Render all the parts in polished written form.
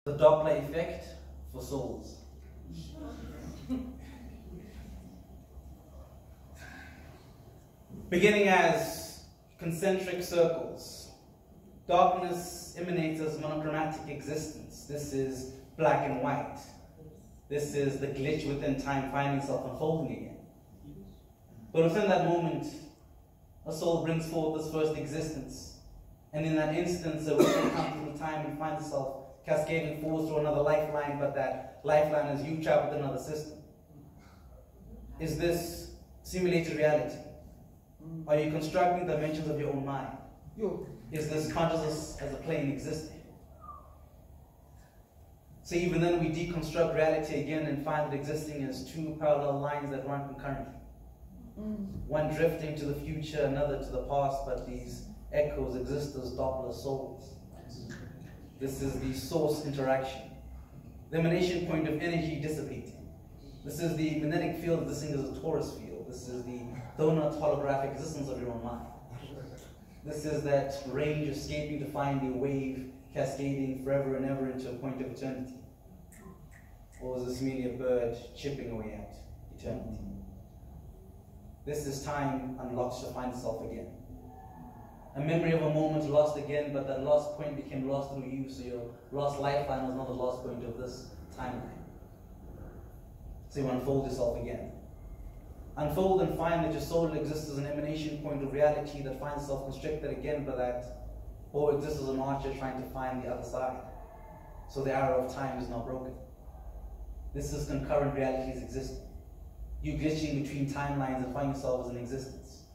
The Doppler effect for souls. Beginning as concentric circles, darkness emanates as monochromatic existence. This is black and white. This is the glitch within time finding itself unfolding again. But within that moment, a soul brings forth this first existence. And in that instance, a ripple comes through time and finds itself cascading forward through another lifeline, but that lifeline is you trapped within another system. Is this simulated reality? Are you constructing dimensions of your own mind? Is this consciousness as a plane existing? So even then we deconstruct reality again and find it existing as two parallel lines that run concurrently. One drifting to the future, another to the past, but these echoes exist as Doppler souls. This is the source interaction. The emanation point of energy dissipating. This is the magnetic field of this thing is a torus field. This is the donut holographic existence of your own mind. This is that range escaping to find a wave cascading forever and ever into a point of eternity. Or is this merely a bird chipping away at eternity? This is time unlocked to find itself again. A memory of a moment lost again, but that lost point became lost through you, so your lost lifeline was not the lost point of this timeline. So you unfold yourself again. Unfold and find that your soul exists as an emanation point of reality that finds itself constricted again by that, or exists as an archer trying to find the other side. So the arrow of time is now broken. This is concurrent realities existing. You glitching between timelines and find yourself as an existence.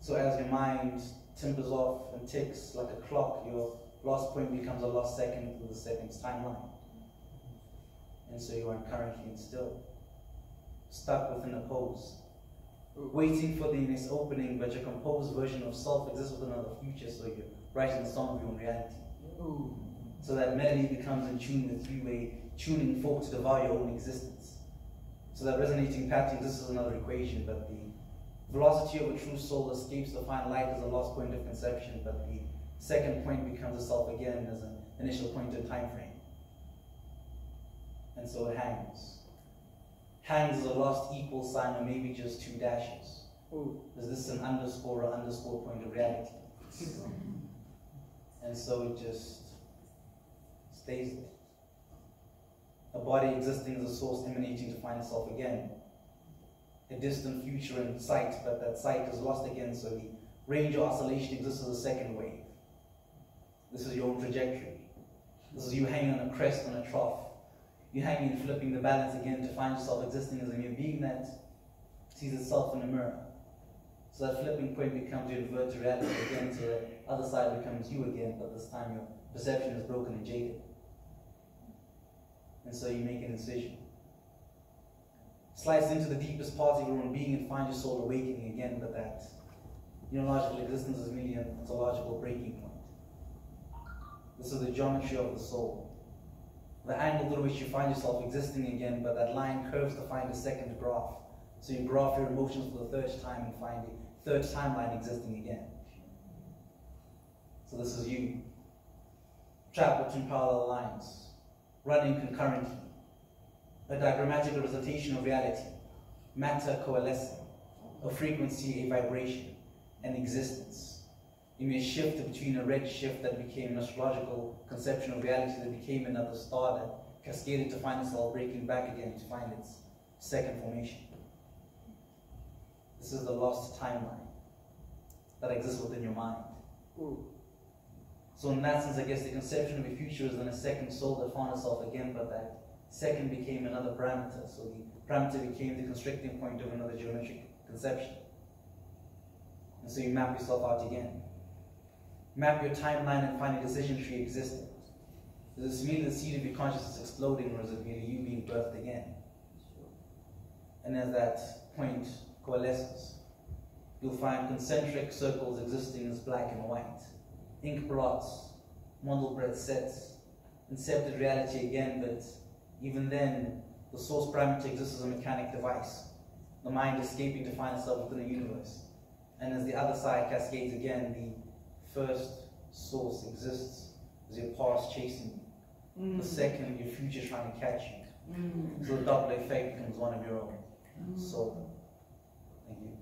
So as your mind timbers off and ticks like a clock, your lost point becomes a lost second through the second's timeline. And so you are currently still, stuck within a pose, waiting for the next opening, but your composed version of self exists within another future, so you're writing the song of your own reality. So that melody becomes in tune with you, a tuning fork to devour your own existence. So that resonating pattern, this is another equation, but the velocity of a true soul escapes to find light as a lost point of conception, but the second point becomes a self again as an initial point in time frame. And so it hangs. Hangs as a lost equal sign, or maybe just two dashes. Is this an underscore or underscore point of reality? And so it just stays there. A body existing as a source emanating to find itself again. A distant future in sight, but that sight is lost again, so the range of oscillation exists as a second wave. This is your own trajectory. This is you hanging on a crest on a trough. You hanging and flipping the balance again to find yourself existing as a mere being that sees itself in a mirror. So that flipping point becomes your inverted reality again, so the other side becomes you again, but this time your perception is broken and jaded. And so you make an incision. Slice into the deepest part of your own being and find your soul awakening again, but that neurological existence is merely an ontological breaking point. This is the geometry of the soul. The angle through which you find yourself existing again, but that line curves to find a second graph. So you graph your emotions for the third time and find a third timeline existing again. So this is you, trapped between parallel lines, running concurrently. A diagrammatic representation of reality, matter coalescing, a frequency, a vibration, an existence. You may shift between a red shift that became an astrological conception of reality that became another star that cascaded to find itself breaking back again to find its second formation. This is the lost timeline that exists within your mind. So in that sense, I guess the conception of a future is then a second soul that found itself again, but that second became another parameter. So the parameter became the constricting point of another geometric conception. And so you map yourself out again. Map your timeline and find a decision tree existing. Is this merely the seed of your consciousness exploding, or is it merely you being birthed again? And as that point coalesces, you'll find concentric circles existing as black and white, ink blots, Mondelbrot sets, incepted reality again, but even then, the source parameter exists as a mechanic device, the mind escaping to find itself within a universe. And as the other side cascades again, the first source exists as your past chasing you, The second, your future trying to catch you. So the Doppler effect becomes one of your own. So, thank you.